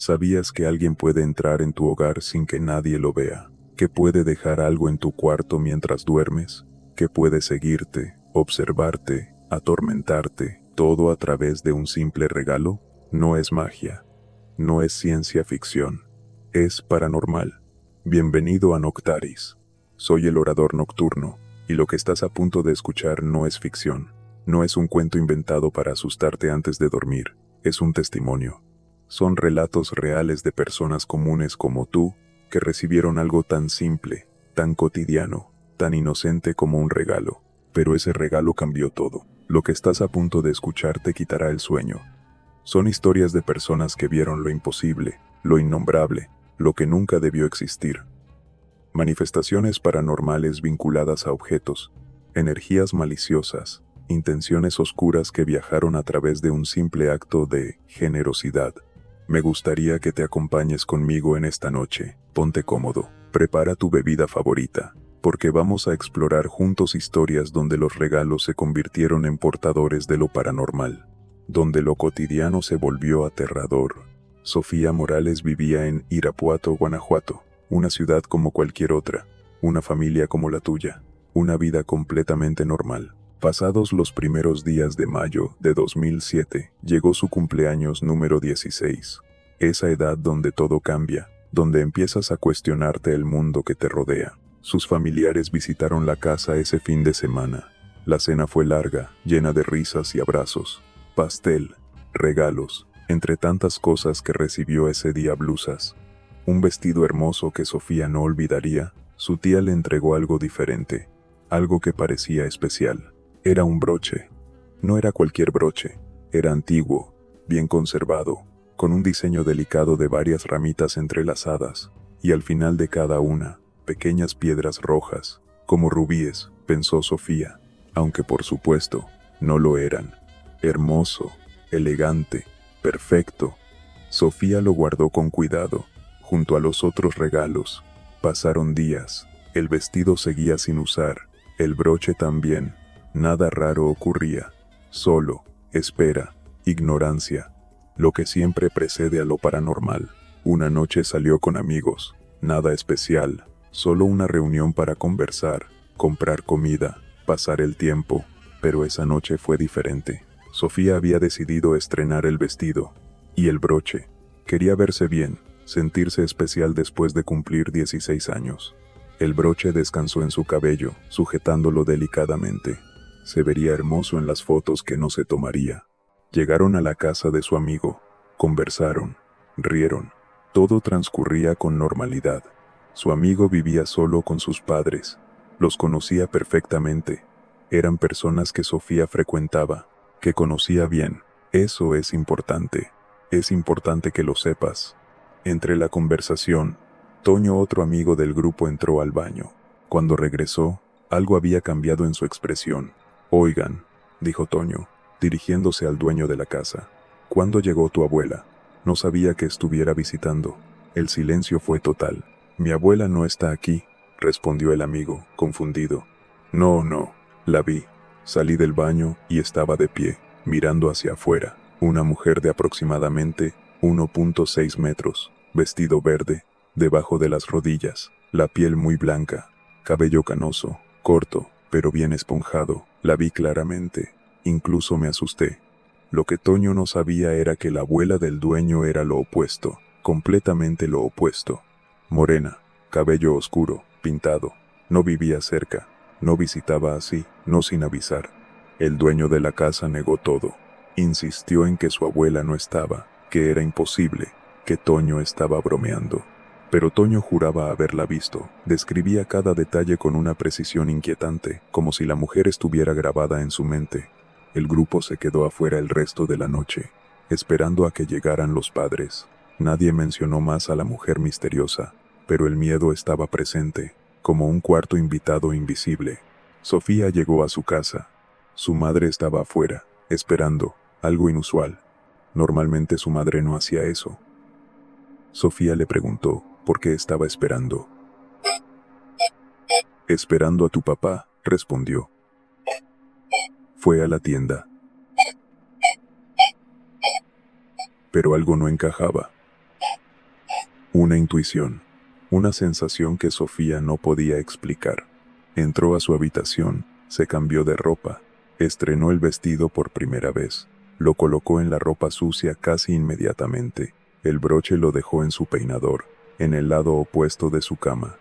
¿Sabías que alguien puede entrar en tu hogar sin que nadie lo vea? ¿Que puede dejar algo en tu cuarto mientras duermes? ¿Que puede seguirte, observarte, atormentarte, todo a través de un simple regalo? No es magia. No es ciencia ficción. Es paranormal. Bienvenido a Noctaris. Soy el orador nocturno, y lo que estás a punto de escuchar no es ficción. No es un cuento inventado para asustarte antes de dormir. Es un testimonio. Son relatos reales de personas comunes como tú, que recibieron algo tan simple, tan cotidiano, tan inocente como un regalo. Pero ese regalo cambió todo. Lo que estás a punto de escuchar te quitará el sueño. Son historias de personas que vieron lo imposible, lo innombrable, lo que nunca debió existir. Manifestaciones paranormales vinculadas a objetos, energías maliciosas, intenciones oscuras que viajaron a través de un simple acto de generosidad. Me gustaría que te acompañes conmigo en esta noche. Ponte cómodo, prepara tu bebida favorita, porque vamos a explorar juntos historias donde los regalos se convirtieron en portadores de lo paranormal, donde lo cotidiano se volvió aterrador. Sofía Morales vivía en Irapuato, Guanajuato, una ciudad como cualquier otra, una familia como la tuya, una vida completamente normal. Pasados los primeros días de mayo de 2007, llegó su cumpleaños número 16. Esa edad donde todo cambia, donde empiezas a cuestionarte el mundo que te rodea. Sus familiares visitaron la casa ese fin de semana. La cena fue larga, llena de risas y abrazos, pastel, regalos, entre tantas cosas que recibió ese día: blusas, un vestido hermoso que Sofía no olvidaría. Su tía le entregó algo diferente, algo que parecía especial. Era un broche. No era cualquier broche, era antiguo, bien conservado, con un diseño delicado de varias ramitas entrelazadas, y al final de cada una, pequeñas piedras rojas, como rubíes, pensó Sofía, aunque por supuesto, no lo eran. Hermoso, elegante, perfecto. Sofía lo guardó con cuidado, junto a los otros regalos. Pasaron días, el vestido seguía sin usar, el broche también. Nada raro ocurría, solo espera, ignorancia, lo que siempre precede a lo paranormal. Una noche salió con amigos, nada especial, solo una reunión para conversar, comprar comida, pasar el tiempo, pero esa noche fue diferente. Sofía había decidido estrenar el vestido y el broche. Quería verse bien, sentirse especial después de cumplir 16 años. El broche descansó en su cabello, sujetándolo delicadamente. Se vería hermoso en las fotos que no se tomaría. Llegaron a la casa de su amigo, conversaron, rieron. Todo transcurría con normalidad. Su amigo vivía solo con sus padres. Los conocía perfectamente. Eran personas que Sofía frecuentaba, que conocía bien. Eso es importante. Es importante que lo sepas. Entre la conversación, Toño, otro amigo del grupo, entró al baño. Cuando regresó, algo había cambiado en su expresión. «Oigan», dijo Toño, dirigiéndose al dueño de la casa. «¿Cuándo llegó tu abuela? No sabía que estuviera visitando». El silencio fue total. «Mi abuela no está aquí», respondió el amigo, confundido. No, la vi. Salí del baño y estaba de pie, mirando hacia afuera. Una mujer de aproximadamente 1.6 metros, vestido verde, debajo de las rodillas, la piel muy blanca, cabello canoso, corto, pero bien esponjado. La vi claramente, incluso me asusté. Lo que Toño no sabía era que la abuela del dueño era lo opuesto, completamente lo opuesto. Morena, cabello oscuro, pintado. No vivía cerca, no visitaba así, no sin avisar. El dueño de la casa negó todo. Insistió en que su abuela no estaba, que era imposible, que Toño estaba bromeando. Pero Toño juraba haberla visto, describía cada detalle con una precisión inquietante, como si la mujer estuviera grabada en su mente. El grupo se quedó afuera el resto de la noche, esperando a que llegaran los padres. Nadie mencionó más a la mujer misteriosa, pero el miedo estaba presente, como un cuarto invitado invisible. Sofía llegó a su casa. Su madre estaba afuera, esperando, algo inusual. Normalmente su madre no hacía eso. Sofía le preguntó por qué estaba esperando. «Esperando a tu papá», respondió. Fue a la tienda. Pero algo no encajaba. Una intuición. Una sensación que Sofía no podía explicar. Entró a su habitación, se cambió de ropa, estrenó el vestido por primera vez, lo colocó en la ropa sucia casi inmediatamente, el broche lo dejó en su peinador, en el lado opuesto de su cama.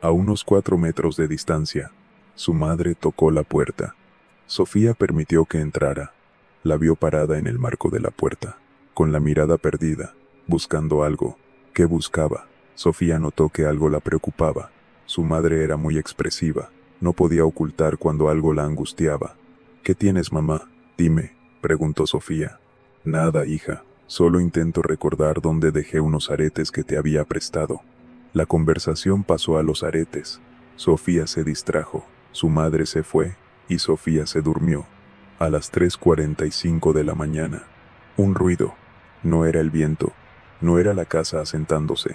A unos 4 metros de distancia, su madre tocó la puerta. Sofía permitió que entrara. La vio parada en el marco de la puerta, con la mirada perdida, buscando algo. ¿Qué buscaba? Sofía notó que algo la preocupaba. Su madre era muy expresiva, no podía ocultar cuando algo la angustiaba. ¿Qué tienes, mamá? Dime, preguntó Sofía. Nada, hija, solo intento recordar dónde dejé unos aretes que te había prestado. La conversación pasó a los aretes. Sofía se distrajo, su madre se fue, y Sofía se durmió. A las 3:45 de la mañana. Un ruido. No era el viento, no era la casa asentándose.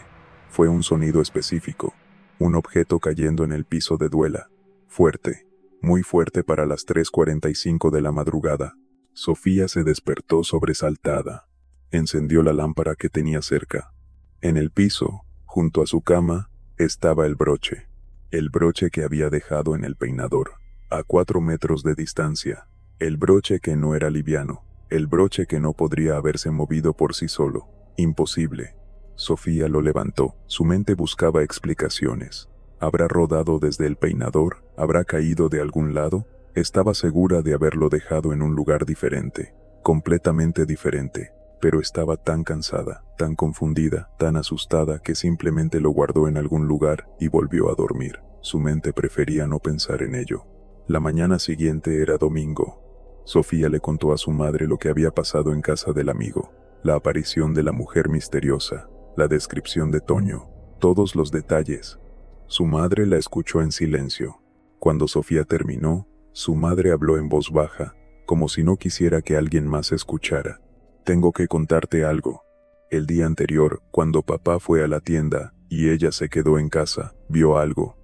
Fue un sonido específico, un objeto cayendo en el piso de duela. Fuerte, muy fuerte para las 3:45 de la madrugada. Sofía se despertó sobresaltada. Encendió la lámpara que tenía cerca. En el piso, junto a su cama, estaba el broche. El broche que había dejado en el peinador, a 4 metros de distancia. El broche que no era liviano. El broche que no podría haberse movido por sí solo. Imposible. Sofía lo levantó. Su mente buscaba explicaciones. ¿Habrá rodado desde el peinador? ¿Habrá caído de algún lado? Estaba segura de haberlo dejado en un lugar diferente. Completamente diferente. Pero estaba tan cansada, tan confundida, tan asustada que simplemente lo guardó en algún lugar y volvió a dormir. Su mente prefería no pensar en ello. La mañana siguiente era domingo. Sofía le contó a su madre lo que había pasado en casa del amigo, la aparición de la mujer misteriosa, la descripción de Toño, todos los detalles. Su madre la escuchó en silencio. Cuando Sofía terminó, su madre habló en voz baja, como si no quisiera que alguien más escuchara. Tengo que contarte algo. El día anterior, cuando papá fue a la tienda y ella se quedó en casa, vio algo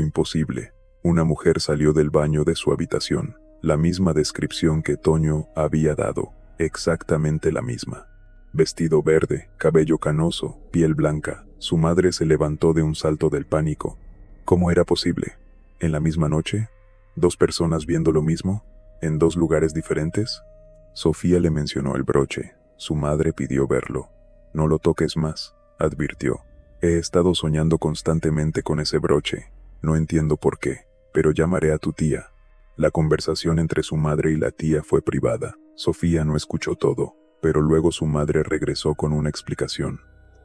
imposible. Una mujer salió del baño de su habitación. La misma descripción que Toño había dado, exactamente la misma. Vestido verde, cabello canoso, piel blanca. Su madre se levantó de un salto del pánico. ¿Cómo era posible? ¿En la misma noche? ¿2 personas viendo lo mismo? ¿En 2 lugares diferentes? Sofía le mencionó el broche. Su madre pidió verlo. No lo toques más, advirtió. He estado soñando constantemente con ese broche. No entiendo por qué, pero llamaré a tu tía. La conversación entre su madre y la tía fue privada. Sofía no escuchó todo, pero luego su madre regresó con una explicación.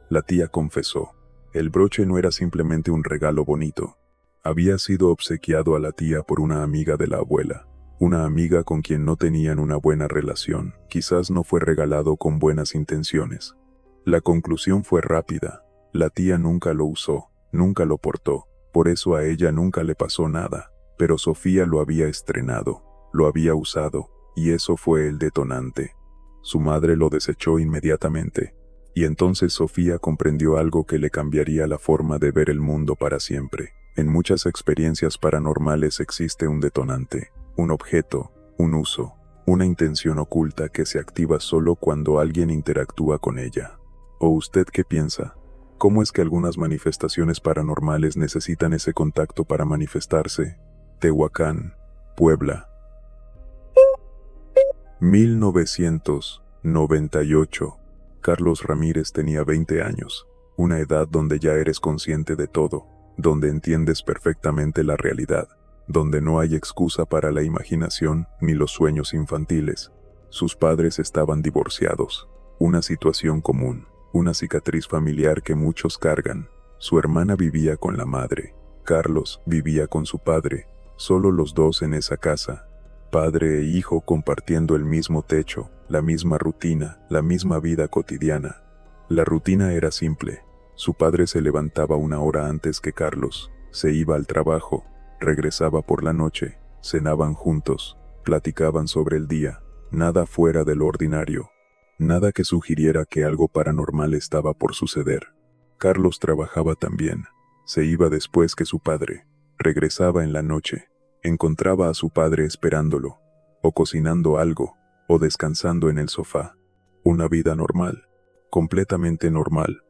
La tía confesó. El broche no era simplemente un regalo bonito. Había sido obsequiado a la tía por una amiga de la abuela. Una amiga con quien no tenían una buena relación. Quizás no fue regalado con buenas intenciones. La conclusión fue rápida. La tía nunca lo usó, nunca lo portó. Por eso a ella nunca le pasó nada. Pero Sofía lo había estrenado, lo había usado, y eso fue el detonante. Su madre lo desechó inmediatamente, y entonces Sofía comprendió algo que le cambiaría la forma de ver el mundo para siempre. En muchas experiencias paranormales existe un detonante, un objeto, un uso, una intención oculta que se activa solo cuando alguien interactúa con ella. ¿O usted qué piensa? ¿Cómo es que algunas manifestaciones paranormales necesitan ese contacto para manifestarse? Tehuacán, Puebla. 1998. Carlos Ramírez tenía 20 años, una edad donde ya eres consciente de todo, donde entiendes perfectamente la realidad, donde no hay excusa para la imaginación ni los sueños infantiles. Sus padres estaban divorciados, una situación común, una cicatriz familiar que muchos cargan. Su hermana vivía con la madre, Carlos vivía con su padre, solo los dos en esa casa, padre e hijo compartiendo el mismo techo, la misma rutina, la misma vida cotidiana. La rutina era simple. Su padre se levantaba 1 hora antes que Carlos, se iba al trabajo, regresaba por la noche, cenaban juntos, platicaban sobre el día, nada fuera de lo ordinario, nada que sugiriera que algo paranormal estaba por suceder. Carlos trabajaba también, se iba después que su padre, regresaba en la noche, encontraba a su padre esperándolo, o cocinando algo, o descansando en el sofá. Una vida normal, completamente normal.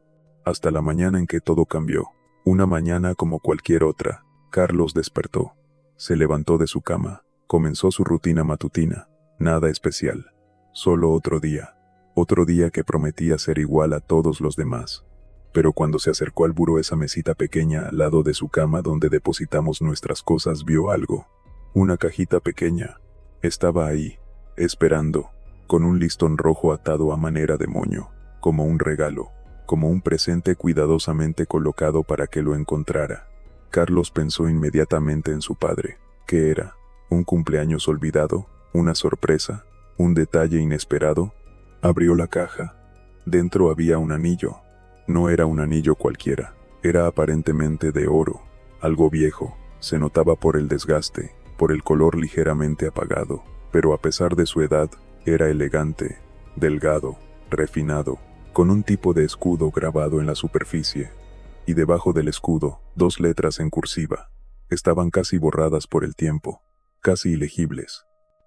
hasta la mañana en que todo cambió. Una mañana como cualquier otra, Carlos despertó. Se levantó de su cama, comenzó su rutina matutina, nada especial. Solo otro día que prometía ser igual a todos los demás. Pero cuando se acercó al buró, esa mesita pequeña al lado de su cama donde depositamos nuestras cosas, vio algo. Una cajita pequeña. Estaba ahí, esperando, con un listón rojo atado a manera de moño, como un regalo, como un presente cuidadosamente colocado para que lo encontrara. Carlos pensó inmediatamente en su padre. ¿Qué era? ¿Un cumpleaños olvidado? ¿Una sorpresa? ¿Un detalle inesperado? Abrió la caja. Dentro había un anillo. No era un anillo cualquiera. Era aparentemente de oro, algo viejo. Se notaba por el desgaste, por el color ligeramente apagado, pero a pesar de su edad, era elegante, delgado, refinado, con un tipo de escudo grabado en la superficie. Y debajo del escudo, 2 letras en cursiva. Estaban casi borradas por el tiempo, casi ilegibles.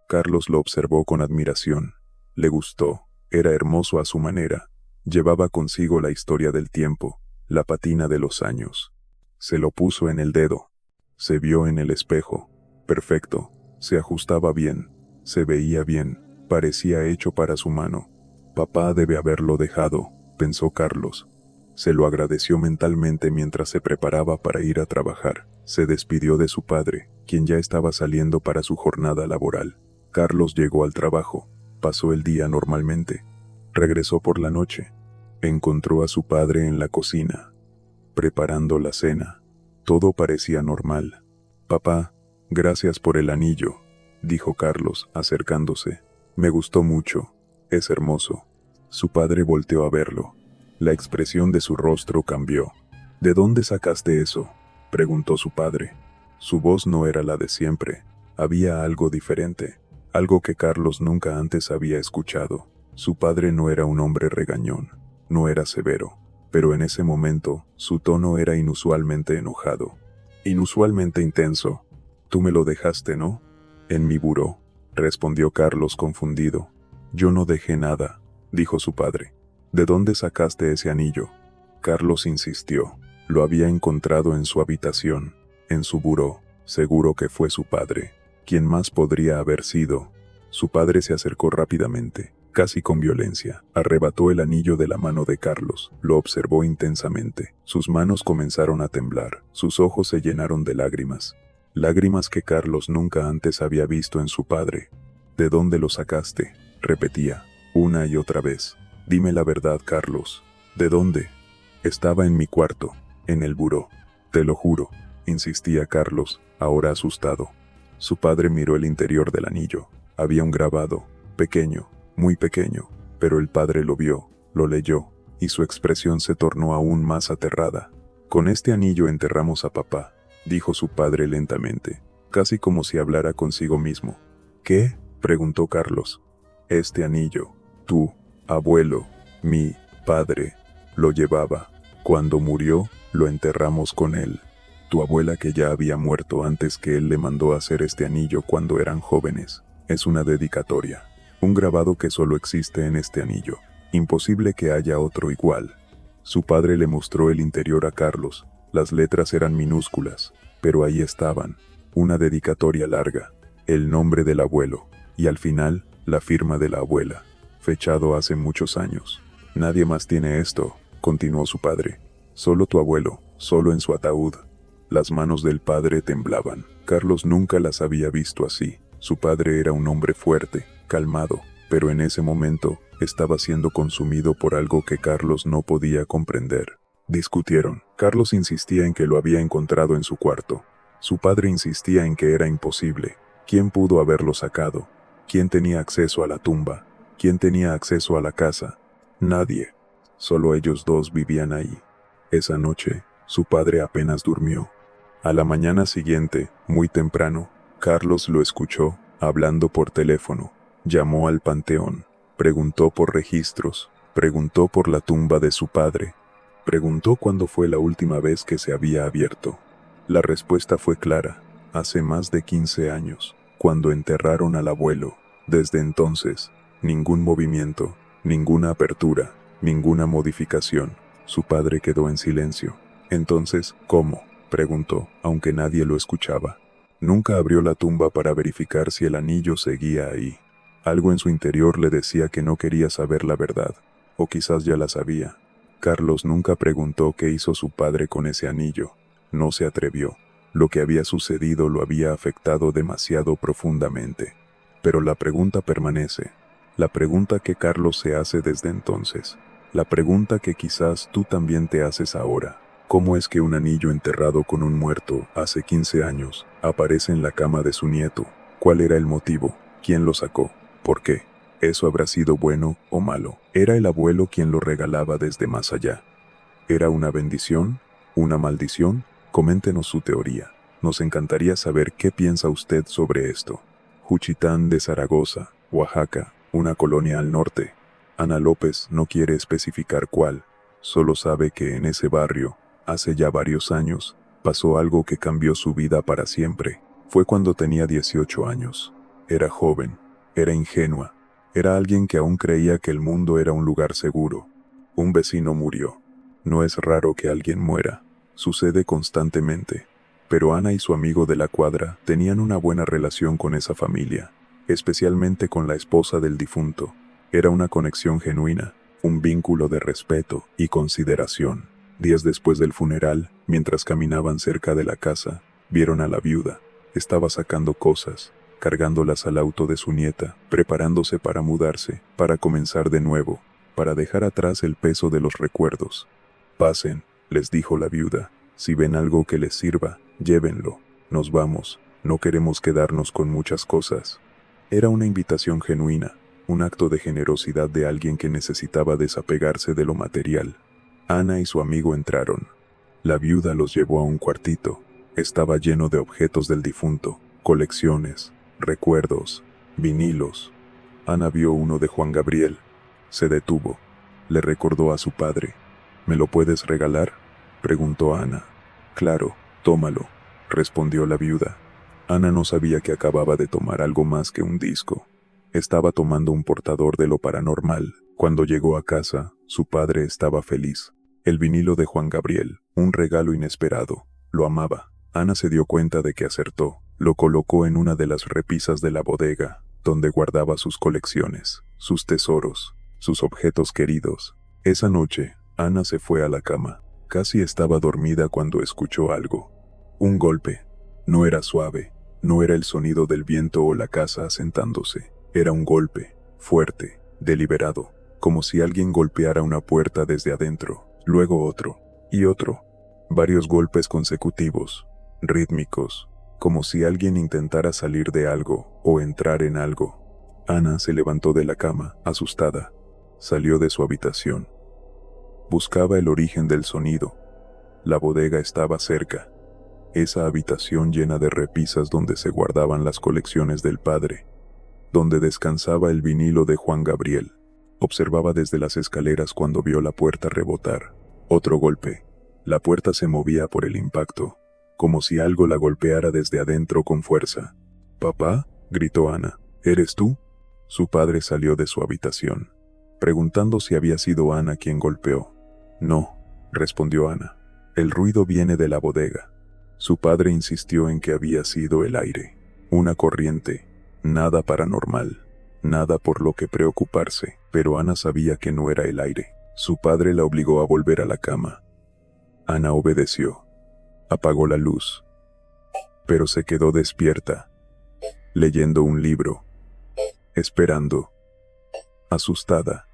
Carlos lo observó con admiración. Le gustó, era hermoso a su manera. Llevaba consigo la historia del tiempo, la patina de los años. Se lo puso en el dedo. Se vio en el espejo. Perfecto, se ajustaba bien, se veía bien, parecía hecho para su mano. Papá debe haberlo dejado, pensó Carlos. Se lo agradeció mentalmente mientras se preparaba para ir a trabajar. Se despidió de su padre, quien ya estaba saliendo para su jornada laboral. Carlos llegó al trabajo, pasó el día normalmente. Regresó por la noche. Encontró a su padre en la cocina, preparando la cena. Todo parecía normal. «Papá, gracias por el anillo», dijo Carlos, acercándose. «Me gustó mucho. Es hermoso». Su padre volteó a verlo. La expresión de su rostro cambió. «¿De dónde sacaste eso?», preguntó su padre. Su voz no era la de siempre. Había algo diferente, algo que Carlos nunca antes había escuchado. Su padre no era un hombre regañón, no era severo, pero en ese momento, su tono era inusualmente enojado, inusualmente intenso. «Tú me lo dejaste, ¿no?». «En mi buró», respondió Carlos confundido. «Yo no dejé nada», dijo su padre. «¿De dónde sacaste ese anillo?». Carlos insistió. Lo había encontrado en su habitación, en su buró. Seguro que fue su padre. ¿Quién más podría haber sido? Su padre se acercó rápidamente, casi con violencia. Arrebató el anillo de la mano de Carlos. Lo observó intensamente. Sus manos comenzaron a temblar. Sus ojos se llenaron de lágrimas. Lágrimas que Carlos nunca antes había visto en su padre. «¿De dónde lo sacaste?», repetía, una y otra vez. «Dime la verdad, Carlos. ¿De dónde?». «Estaba en mi cuarto, en el buró. Te lo juro», insistía Carlos, ahora asustado. Su padre miró el interior del anillo. Había un grabado, pequeño, muy pequeño, pero el padre lo vio, lo leyó, y su expresión se tornó aún más aterrada. «Con este anillo enterramos a papá», dijo su padre lentamente, casi como si hablara consigo mismo. «¿Qué?», preguntó Carlos. «Este anillo, tu abuelo, mi padre, lo llevaba. Cuando murió, lo enterramos con él. Tu abuela, que ya había muerto antes que él, le mandó a hacer este anillo cuando eran jóvenes. Es una dedicatoria, un grabado que solo existe en este anillo. Imposible que haya otro igual». Su padre le mostró el interior a Carlos. Las letras eran minúsculas, pero ahí estaban. Una dedicatoria larga, el nombre del abuelo, y al final, la firma de la abuela, fechado hace muchos años. «Nadie más tiene esto», continuó su padre. «Solo tu abuelo, solo en su ataúd». Las manos del padre temblaban. Carlos nunca las había visto así. Su padre era un hombre fuerte, calmado, pero en ese momento estaba siendo consumido por algo que Carlos no podía comprender. Discutieron. Carlos insistía en que lo había encontrado en su cuarto. Su padre insistía en que era imposible. ¿Quién pudo haberlo sacado? ¿Quién tenía acceso a la tumba? ¿Quién tenía acceso a la casa? Nadie. Solo ellos dos vivían ahí. Esa noche, su padre apenas durmió. A la mañana siguiente, muy temprano, Carlos lo escuchó, hablando por teléfono. Llamó al panteón. Preguntó por registros. Preguntó por la tumba de su padre. Preguntó cuándo fue la última vez que se había abierto. La respuesta fue clara. Hace más de 15 años, cuando enterraron al abuelo. Desde entonces, ningún movimiento, ninguna apertura, ninguna modificación. Su padre quedó en silencio. Entonces, ¿cómo?, preguntó, aunque nadie lo escuchaba. Nunca abrió la tumba para verificar si el anillo seguía ahí. Algo en su interior le decía que no quería saber la verdad, o quizás ya la sabía. Carlos nunca preguntó qué hizo su padre con ese anillo. No se atrevió. Lo que había sucedido lo había afectado demasiado profundamente. Pero la pregunta permanece. La pregunta que Carlos se hace desde entonces. La pregunta que quizás tú también te haces ahora. ¿Cómo es que un anillo enterrado con un muerto hace 15 años aparece en la cama de su nieto? ¿Cuál era el motivo? ¿Quién lo sacó? ¿Por qué? ¿Eso habrá sido bueno o malo? ¿Era el abuelo quien lo regalaba desde más allá? ¿Era una bendición? ¿Una maldición? Coméntenos su teoría. Nos encantaría saber qué piensa usted sobre esto. Juchitán de Zaragoza, Oaxaca, una colonia al norte. Ana López no quiere especificar cuál, solo sabe que en ese barrio, hace ya varios años, pasó algo que cambió su vida para siempre. Fue cuando tenía 18 años. Era joven, era ingenua, era alguien que aún creía que el mundo era un lugar seguro. Un vecino murió. No es raro que alguien muera, sucede constantemente. Pero Ana y su amigo de la cuadra tenían una buena relación con esa familia, especialmente con la esposa del difunto. Era una conexión genuina, un vínculo de respeto y consideración. Días después del funeral, mientras caminaban cerca de la casa, vieron a la viuda. Estaba sacando cosas, cargándolas al auto de su nieta, preparándose para mudarse, para comenzar de nuevo, para dejar atrás el peso de los recuerdos. «Pasen», les dijo la viuda. «Si ven algo que les sirva, llévenlo. Nos vamos, no queremos quedarnos con muchas cosas». Era una invitación genuina, un acto de generosidad de alguien que necesitaba desapegarse de lo material. Ana y su amigo entraron. La viuda los llevó a un cuartito. Estaba lleno de objetos del difunto, colecciones, recuerdos, vinilos. Ana vio uno de Juan Gabriel. Se detuvo. Le recordó a su padre. «¿Me lo puedes regalar?», preguntó Ana. «Claro, tómalo», respondió la viuda. Ana no sabía que acababa de tomar algo más que un disco. Estaba tomando un portador de lo paranormal. Cuando llegó a casa, su padre estaba feliz. El vinilo de Juan Gabriel, un regalo inesperado. Lo amaba. Ana se dio cuenta de que acertó. Lo colocó en una de las repisas de la bodega, donde guardaba sus colecciones, sus tesoros, sus objetos queridos. Esa noche, Ana se fue a la cama. Casi estaba dormida cuando escuchó algo. Un golpe. No era suave, no era el sonido del viento o la casa asentándose. Era un golpe, fuerte, deliberado, como si alguien golpeara una puerta desde adentro, luego otro, y otro. Varios golpes consecutivos, rítmicos, como si alguien intentara salir de algo o entrar en algo. Ana se levantó de la cama, asustada. Salió de su habitación. Buscaba el origen del sonido. La bodega estaba cerca. Esa habitación llena de repisas donde se guardaban las colecciones del padre, donde descansaba el vinilo de Juan Gabriel. Observaba desde las escaleras cuando vio la puerta rebotar. Otro golpe. La puerta se movía por el impacto, como si algo la golpeara desde adentro con fuerza. «¿Papá?», gritó Ana. «¿Eres tú?». Su padre salió de su habitación, preguntando si había sido Ana quien golpeó. «No», respondió Ana. «El ruido viene de la bodega». Su padre insistió en que había sido el aire, una corriente, nada paranormal, nada por lo que preocuparse, pero Ana sabía que no era el aire. Su padre la obligó a volver a la cama. Ana obedeció. Apagó la luz, pero se quedó despierta, leyendo un libro, esperando, asustada.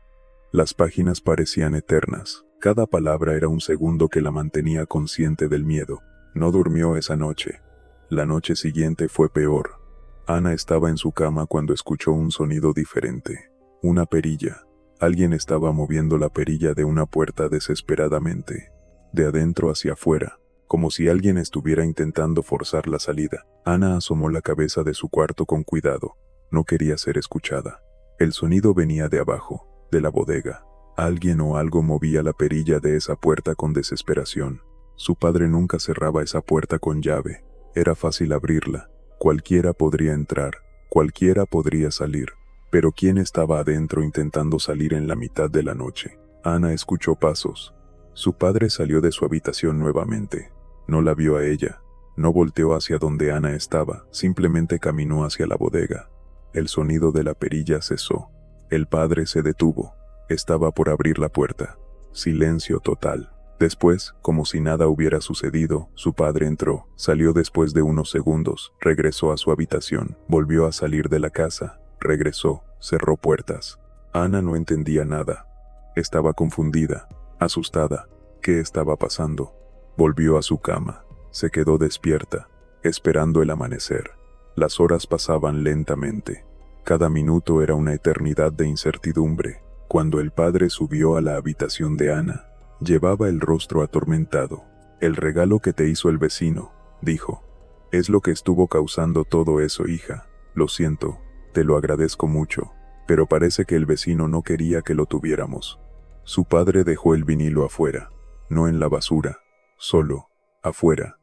Las páginas parecían eternas. Cada palabra era un segundo que la mantenía consciente del miedo. No durmió esa noche. La noche siguiente fue peor. Ana estaba en su cama cuando escuchó un sonido diferente. Una perilla. Alguien estaba moviendo la perilla de una puerta desesperadamente, de adentro hacia afuera, como si alguien estuviera intentando forzar la salida. Ana asomó la cabeza de su cuarto con cuidado. No quería ser escuchada. El sonido venía de abajo, de la bodega. Alguien o algo movía la perilla de esa puerta con desesperación. Su padre nunca cerraba esa puerta con llave. Era fácil abrirla. Cualquiera podría entrar, cualquiera podría salir. Pero ¿quién estaba adentro intentando salir en la mitad de la noche? Ana escuchó pasos. Su padre salió de su habitación nuevamente. No la vio a ella. No volteó hacia donde Ana estaba, simplemente caminó hacia la bodega. El sonido de la perilla cesó. El padre se detuvo. Estaba por abrir la puerta. Silencio total. Después, como si nada hubiera sucedido, su padre entró, salió después de unos segundos, regresó a su habitación, volvió a salir de la casa, regresó, cerró puertas. Ana no entendía nada. Estaba confundida, asustada. ¿Qué estaba pasando? Volvió a su cama. Se quedó despierta, esperando el amanecer. Las horas pasaban lentamente. Cada minuto era una eternidad de incertidumbre. Cuando el padre subió a la habitación de Ana, llevaba el rostro atormentado. «El regalo que te hizo el vecino», dijo. «Es lo que estuvo causando todo eso, hija. Lo siento, te lo agradezco mucho, pero parece que el vecino no quería que lo tuviéramos». Su padre dejó el vinilo afuera, no en la basura, solo, afuera.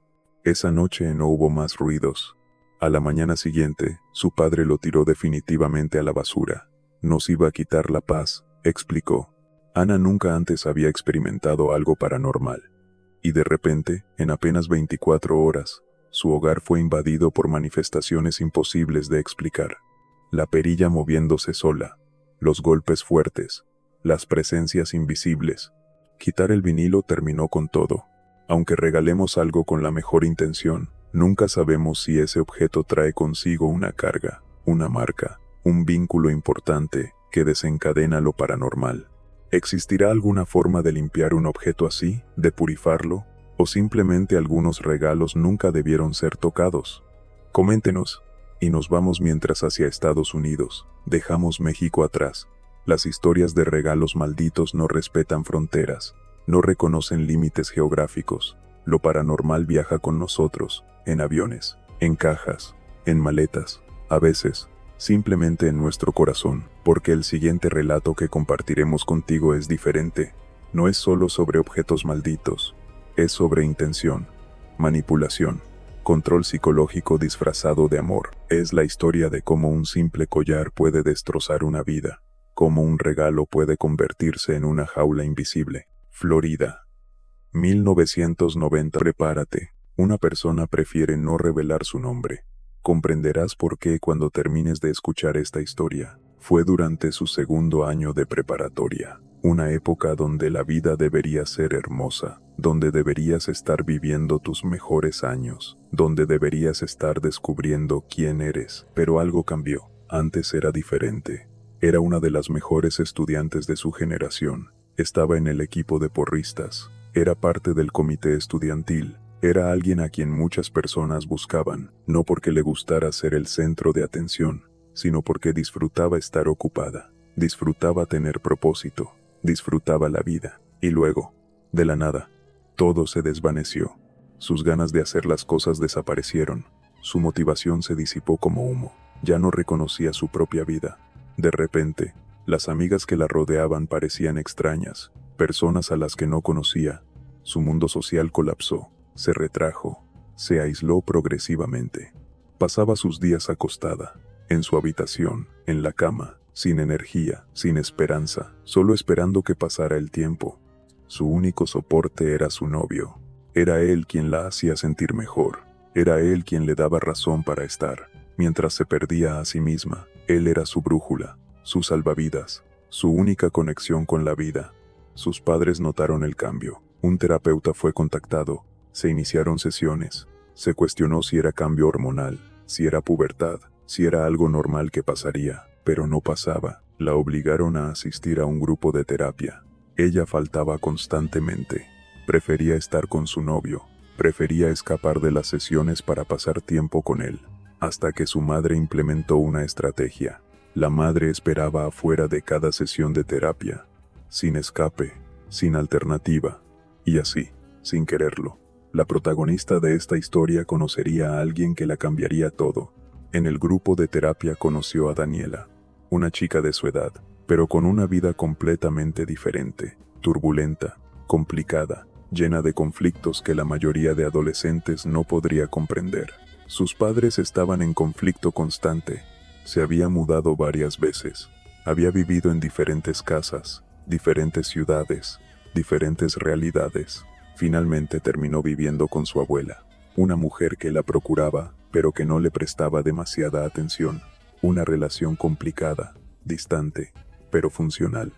Esa noche no hubo más ruidos. A la mañana siguiente, su padre lo tiró definitivamente a la basura. «Nos iba a quitar la paz», explicó. Ana nunca antes había experimentado algo paranormal. Y de repente, en apenas 24 horas, su hogar fue invadido por manifestaciones imposibles de explicar. La perilla moviéndose sola, los golpes fuertes, las presencias invisibles. Quitar el vinilo terminó con todo. Aunque regalemos algo con la mejor intención, nunca sabemos si ese objeto trae consigo una carga, una marca, un vínculo importante que desencadena lo paranormal. ¿Existirá alguna forma de limpiar un objeto así, de purificarlo, o simplemente algunos regalos nunca debieron ser tocados? Coméntenos, y nos vamos mientras hacia Estados Unidos. Dejamos México atrás. Las historias de regalos malditos no respetan fronteras, no reconocen límites geográficos. Lo paranormal viaja con nosotros, en aviones, en cajas, en maletas, a veces, simplemente en nuestro corazón, porque el siguiente relato que compartiremos contigo es diferente. No es solo sobre objetos malditos, es sobre intención, manipulación, control psicológico disfrazado de amor. Es la historia de cómo un simple collar puede destrozar una vida, cómo un regalo puede convertirse en una jaula invisible. Florida, 1990. Prepárate, una persona prefiere no revelar su nombre. Comprenderás por qué cuando termines de escuchar esta historia. Fue durante su segundo año de preparatoria, una época donde la vida debería ser hermosa, donde deberías estar viviendo tus mejores años, donde deberías estar descubriendo quién eres. Pero algo cambió. Antes era diferente. Era una de las mejores estudiantes de su generación. Estaba en el equipo de porristas. Era parte del comité estudiantil. Era alguien a quien muchas personas buscaban, no porque le gustara ser el centro de atención, sino porque disfrutaba estar ocupada, disfrutaba tener propósito, disfrutaba la vida. Y luego, de la nada, todo se desvaneció. Sus ganas de hacer las cosas desaparecieron. Su motivación se disipó como humo. Ya no reconocía su propia vida. De repente, las amigas que la rodeaban parecían extrañas, personas a las que no conocía. Su mundo social colapsó, se retrajo, se aisló progresivamente. Pasaba sus días acostada, en su habitación, en la cama, sin energía, sin esperanza, solo esperando que pasara el tiempo. Su único soporte era su novio. Era él quien la hacía sentir mejor. Era él quien le daba razón para estar. Mientras se perdía a sí misma, él era su brújula, su salvavidas, su única conexión con la vida. Sus padres notaron el cambio. Un terapeuta fue contactado. Se iniciaron sesiones. Se cuestionó si era cambio hormonal, si era pubertad, si era algo normal que pasaría, pero no pasaba. La obligaron a asistir a un grupo de terapia. Ella faltaba constantemente. Prefería estar con su novio. Prefería escapar de las sesiones para pasar tiempo con él. Hasta que su madre implementó una estrategia. La madre esperaba afuera de cada sesión de terapia, sin escape, sin alternativa. Y así, sin quererlo, la protagonista de esta historia conocería a alguien que la cambiaría todo. En el grupo de terapia conoció a Daniela, una chica de su edad, pero con una vida completamente diferente, turbulenta, complicada, llena de conflictos que la mayoría de adolescentes no podría comprender. Sus padres estaban en conflicto constante. Se había mudado varias veces. Había vivido en diferentes casas, diferentes ciudades. diferentes realidades. Finalmente terminó viviendo con su abuela, una mujer que la procuraba, pero que no le prestaba demasiada atención. Una relación complicada, distante, pero funcional.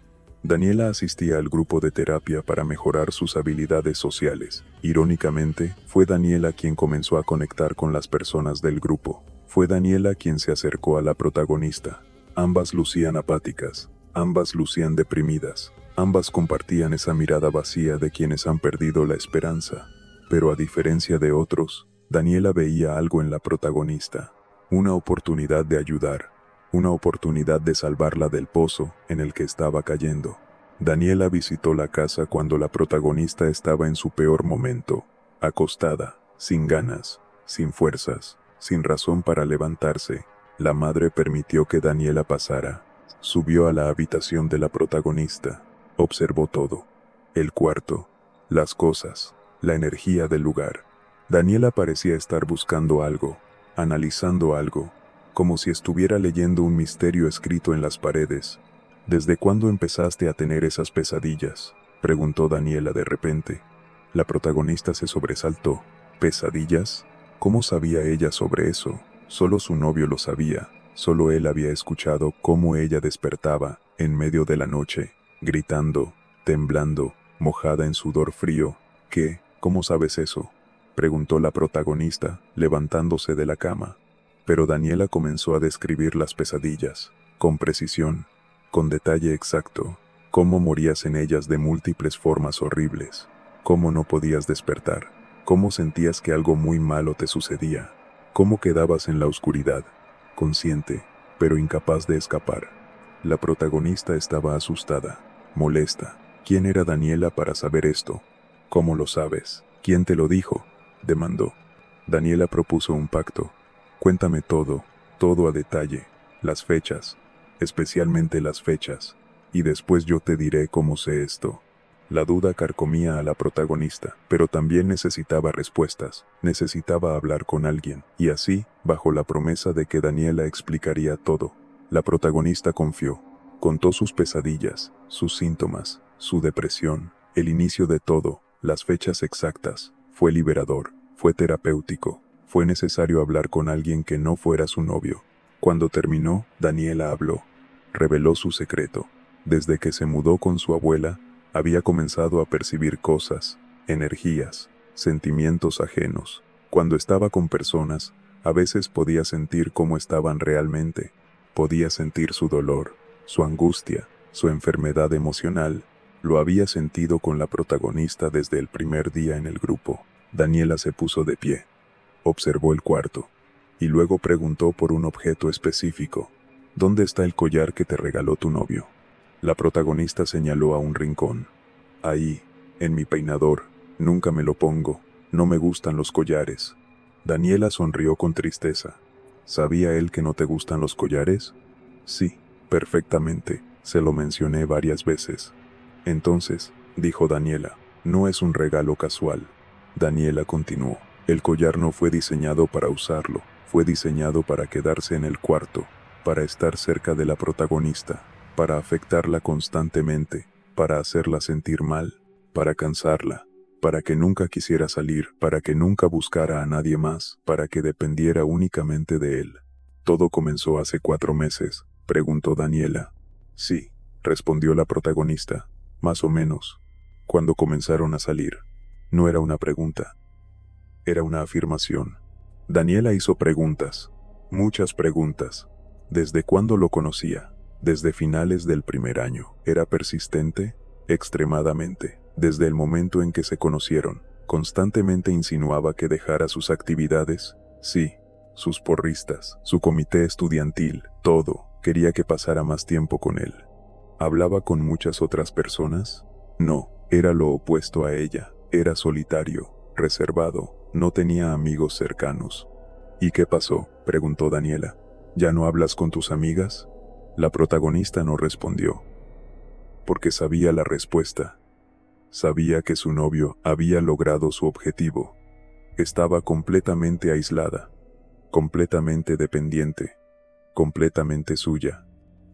Daniela asistía al grupo de terapia para mejorar sus habilidades sociales. Irónicamente, fue Daniela quien comenzó a conectar con las personas del grupo. Fue Daniela quien se acercó a la protagonista. Ambas lucían apáticas, ambas lucían deprimidas, ambas compartían esa mirada vacía de quienes han perdido la esperanza. Pero a diferencia de otros, Daniela veía algo en la protagonista, una oportunidad de ayudar, una oportunidad de salvarla del pozo en el que estaba cayendo. Daniela visitó la casa cuando la protagonista estaba en su peor momento, acostada, sin ganas, sin fuerzas, sin razón para levantarse. La madre permitió que Daniela pasara. Subió a la habitación de la protagonista. Observó todo. El cuarto, las cosas, la energía del lugar. Daniela parecía estar buscando algo, analizando algo, como si estuviera leyendo un misterio escrito en las paredes. ¿Desde cuándo empezaste a tener esas pesadillas?, preguntó Daniela de repente. La protagonista se sobresaltó. ¿Pesadillas? ¿Cómo sabía ella sobre eso? Solo su novio lo sabía. Solo él había escuchado cómo ella despertaba, en medio de la noche, gritando, temblando, mojada en sudor frío. ¿Qué? ¿Cómo sabes eso?, preguntó la protagonista, levantándose de la cama. Pero Daniela comenzó a describir las pesadillas, con precisión, con detalle exacto, cómo morías en ellas de múltiples formas horribles, cómo no podías despertar, cómo sentías que algo muy malo te sucedía, cómo quedabas en la oscuridad, consciente, pero incapaz de escapar. La protagonista estaba asustada, molesta. ¿Quién era Daniela para saber esto? ¿Cómo lo sabes? ¿Quién te lo dijo?, demandó. Daniela propuso un pacto. Cuéntame todo, todo a detalle, las fechas, especialmente las fechas, y después yo te diré cómo sé esto. La duda carcomía a la protagonista, pero también necesitaba respuestas, necesitaba hablar con alguien, y así, bajo la promesa de que Daniela explicaría todo, la protagonista confió. Contó sus pesadillas, sus síntomas, su depresión, el inicio de todo, las fechas exactas. Fue liberador, fue terapéutico, fue necesario hablar con alguien que no fuera su novio. Cuando terminó, Daniela habló. Reveló su secreto. Desde que se mudó con su abuela, había comenzado a percibir cosas, energías, sentimientos ajenos. Cuando estaba con personas, a veces podía sentir cómo estaban realmente. Podía sentir su dolor, su angustia, su enfermedad emocional. Lo había sentido con la protagonista desde el primer día en el grupo. Daniela se puso de pie. Observó el cuarto. Y luego preguntó por un objeto específico. ¿Dónde está el collar que te regaló tu novio? La protagonista señaló a un rincón. Ahí, en mi peinador. Nunca me lo pongo. No me gustan los collares. Daniela sonrió con tristeza. ¿Sabía él que no te gustan los collares? Sí, perfectamente. Se lo mencioné varias veces. Entonces, dijo Daniela, no es un regalo casual. Daniela continuó. El collar no fue diseñado para usarlo, fue diseñado para quedarse en el cuarto, para estar cerca de la protagonista, para afectarla constantemente, para hacerla sentir mal, para cansarla, para que nunca quisiera salir, para que nunca buscara a nadie más, para que dependiera únicamente de él. ¿Todo comenzó hace 4 meses?, preguntó Daniela. Sí, respondió la protagonista, más o menos. Cuando comenzaron a salir. No era una pregunta. Era una afirmación. Daniela hizo preguntas, muchas preguntas. ¿Desde cuándo lo conocía? Desde finales del primer año. ¿Era persistente? Extremadamente. Desde el momento en que se conocieron, constantemente insinuaba que dejara sus actividades. Sí, sus porristas, su comité estudiantil, todo. Quería que pasara más tiempo con él. ¿Hablaba con muchas otras personas? No, era lo opuesto a ella. Era solitario, reservado, no tenía amigos cercanos. ¿Y qué pasó?, preguntó Daniela. ¿Ya no hablas con tus amigas? La protagonista no respondió. Porque sabía la respuesta. Sabía que su novio había logrado su objetivo. Estaba completamente aislada, completamente dependiente, completamente suya.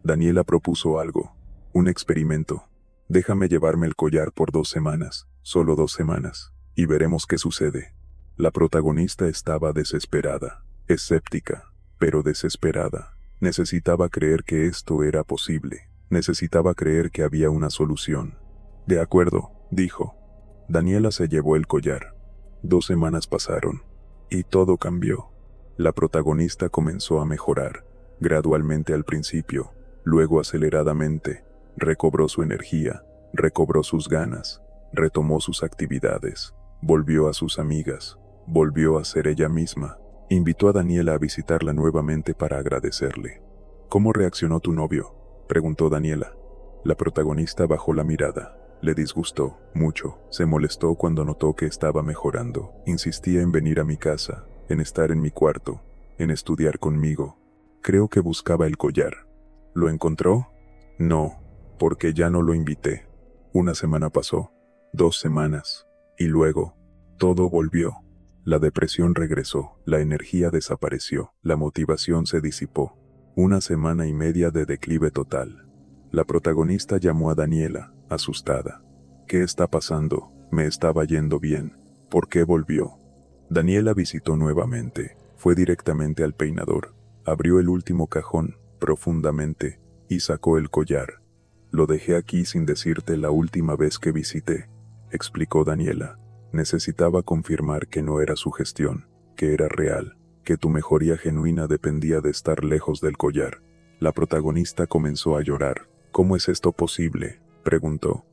Daniela propuso algo, un experimento. Déjame llevarme el collar por 2 semanas, solo 2 semanas, y veremos qué sucede. La protagonista estaba desesperada, escéptica, pero desesperada. Necesitaba creer que esto era posible. Necesitaba creer que había una solución. De acuerdo, dijo. Daniela se llevó el collar. 2 semanas pasaron, y todo cambió. La protagonista comenzó a mejorar, gradualmente al principio, luego aceleradamente. Recobró su energía, recobró sus ganas, retomó sus actividades, volvió a sus amigas, volvió a ser ella misma. Invitó a Daniela a visitarla nuevamente para agradecerle. ¿Cómo reaccionó tu novio?, preguntó Daniela. La protagonista bajó la mirada. Le disgustó mucho, se molestó cuando notó que estaba mejorando. Insistía en venir a mi casa, en estar en mi cuarto, en estudiar conmigo. Creo que buscaba el collar. ¿Lo encontró? No, porque ya no lo invité. 1 semana pasó, 2 semanas, y luego, todo volvió. La depresión regresó, la energía desapareció, la motivación se disipó. 1 semana y media de declive total. La protagonista llamó a Daniela, asustada. ¿Qué está pasando? Me estaba yendo bien. ¿Por qué volvió? Daniela visitó nuevamente, fue directamente al peinador, abrió el último cajón, profundamente, y sacó el collar. Lo dejé aquí sin decirte la última vez que visité, explicó Daniela. Necesitaba confirmar que no era sugestión, que era real, que tu mejoría genuina dependía de estar lejos del collar. La protagonista comenzó a llorar. ¿Cómo es esto posible?, preguntó.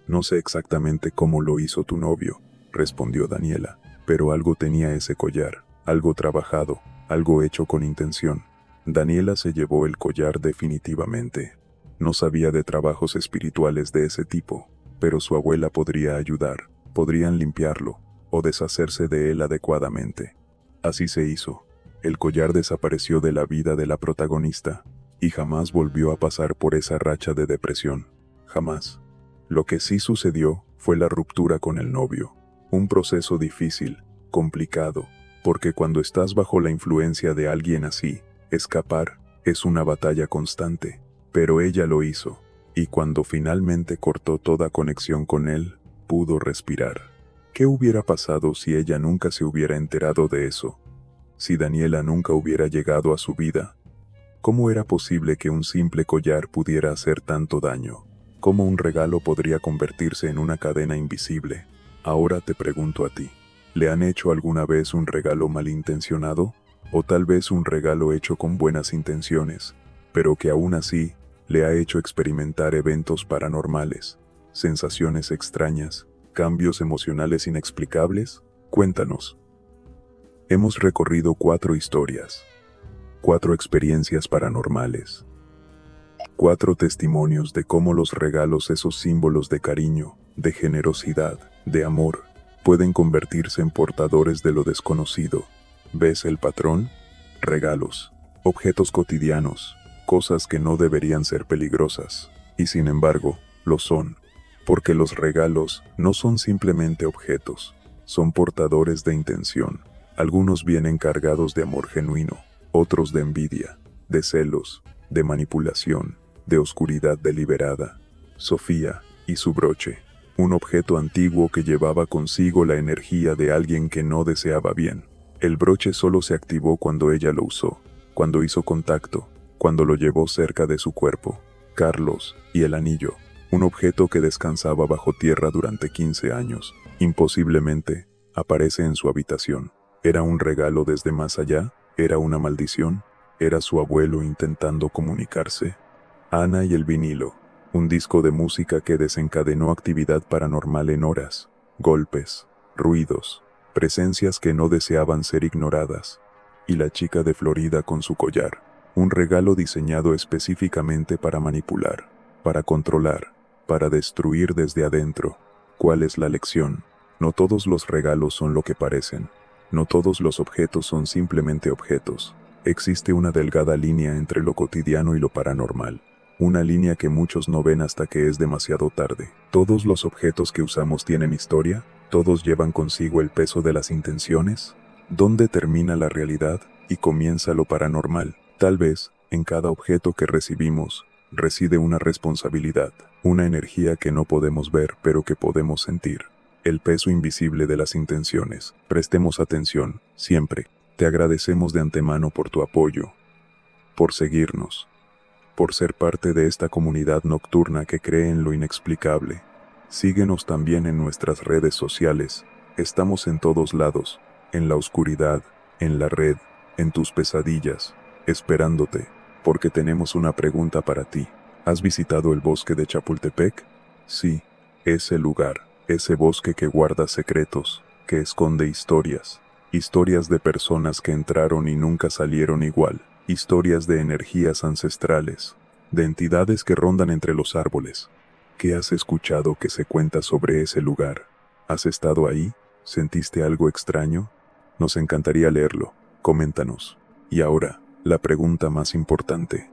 No sé exactamente cómo lo hizo tu novio, respondió Daniela, pero algo tenía ese collar, algo trabajado, algo hecho con intención. Daniela se llevó el collar definitivamente. No sabía de trabajos espirituales de ese tipo, pero su abuela podría ayudar, podrían limpiarlo, o deshacerse de él adecuadamente. Así se hizo. El collar desapareció de la vida de la protagonista, y jamás volvió a pasar por esa racha de depresión. Jamás. Lo que sí sucedió fue la ruptura con el novio. Un proceso difícil, complicado, porque cuando estás bajo la influencia de alguien así, escapar es una batalla constante. Pero ella lo hizo, y cuando finalmente cortó toda conexión con él, pudo respirar. ¿Qué hubiera pasado si ella nunca se hubiera enterado de eso? Si Daniela nunca hubiera llegado a su vida. ¿Cómo era posible que un simple collar pudiera hacer tanto daño? ¿Cómo un regalo podría convertirse en una cadena invisible? Ahora te pregunto a ti, ¿le han hecho alguna vez un regalo malintencionado? ¿O tal vez un regalo hecho con buenas intenciones, pero que aún así le ha hecho experimentar eventos paranormales, sensaciones extrañas, cambios emocionales inexplicables? Cuéntanos. Hemos recorrido 4 historias, 4 experiencias paranormales, 4 testimonios de cómo los regalos, esos símbolos de cariño, de generosidad, de amor, pueden convertirse en portadores de lo desconocido. ¿Ves el patrón? Regalos, objetos cotidianos, cosas que no deberían ser peligrosas, y sin embargo, lo son, porque los regalos no son simplemente objetos, son portadores de intención. Algunos vienen cargados de amor genuino, otros de envidia, de celos, de manipulación, de oscuridad deliberada. Sofía y su broche, un objeto antiguo que llevaba consigo la energía de alguien que no deseaba bien. El broche solo se activó cuando ella lo usó, cuando hizo contacto, cuando lo llevó cerca de su cuerpo. Carlos y el anillo, un objeto que descansaba bajo tierra durante 15 años, imposiblemente, aparece en su habitación. ¿Era un regalo desde más allá? ¿Era una maldición? ¿Era su abuelo intentando comunicarse? Ana y el vinilo, un disco de música que desencadenó actividad paranormal en horas, golpes, ruidos, presencias que no deseaban ser ignoradas. Y la chica de Florida con su collar, un regalo diseñado específicamente para manipular, para controlar, para destruir desde adentro. ¿Cuál es la lección? No todos los regalos son lo que parecen. No todos los objetos son simplemente objetos. Existe una delgada línea entre lo cotidiano y lo paranormal. Una línea que muchos no ven hasta que es demasiado tarde. ¿Todos los objetos que usamos tienen historia? ¿Todos llevan consigo el peso de las intenciones? ¿Dónde termina la realidad y comienza lo paranormal? Tal vez, en cada objeto que recibimos, reside una responsabilidad, una energía que no podemos ver pero que podemos sentir. El peso invisible de las intenciones. Prestemos atención, siempre. Te agradecemos de antemano por tu apoyo, por seguirnos, por ser parte de esta comunidad nocturna que cree en lo inexplicable. Síguenos también en nuestras redes sociales. Estamos en todos lados, en la oscuridad, en la red, en tus pesadillas, esperándote, porque tenemos una pregunta para ti. ¿Has visitado el bosque de Chapultepec? Sí, ese lugar, ese bosque que guarda secretos, que esconde historias. Historias de personas que entraron y nunca salieron igual. Historias de energías ancestrales, de entidades que rondan entre los árboles. ¿Qué has escuchado que se cuenta sobre ese lugar? ¿Has estado ahí? ¿Sentiste algo extraño? Nos encantaría leerlo. Coméntanos. Y ahora, la pregunta más importante.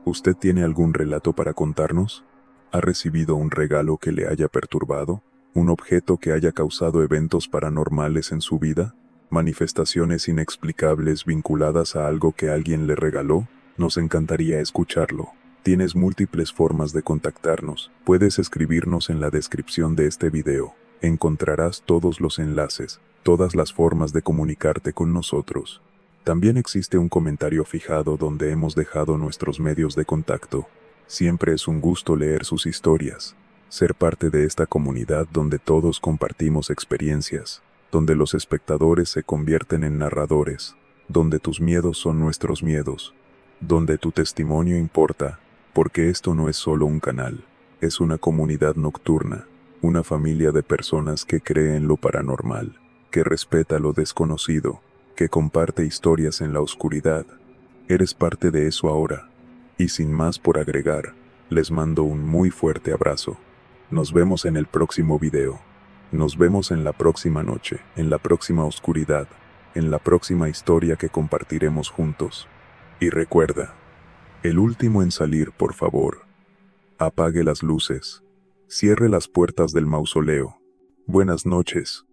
¿Usted tiene algún relato para contarnos? ¿Ha recibido un regalo que le haya perturbado? ¿Un objeto que haya causado eventos paranormales en su vida? ¿Manifestaciones inexplicables vinculadas a algo que alguien le regaló? Nos encantaría escucharlo. Tienes múltiples formas de contactarnos. Puedes escribirnos en la descripción de este video. Encontrarás todos los enlaces, todas las formas de comunicarte con nosotros. También existe un comentario fijado donde hemos dejado nuestros medios de contacto. Siempre es un gusto leer sus historias, ser parte de esta comunidad donde todos compartimos experiencias, donde los espectadores se convierten en narradores, donde tus miedos son nuestros miedos, donde tu testimonio importa, porque esto no es solo un canal, es una comunidad nocturna, una familia de personas que cree en lo paranormal, que respeta lo desconocido, que comparte historias en la oscuridad. Eres parte de eso ahora. Y sin más por agregar, les mando un muy fuerte abrazo. Nos vemos en el próximo video. Nos vemos en la próxima noche, en la próxima oscuridad, en la próxima historia que compartiremos juntos. Y recuerda, el último en salir, por favor. Apague las luces. Cierre las puertas del mausoleo. Buenas noches.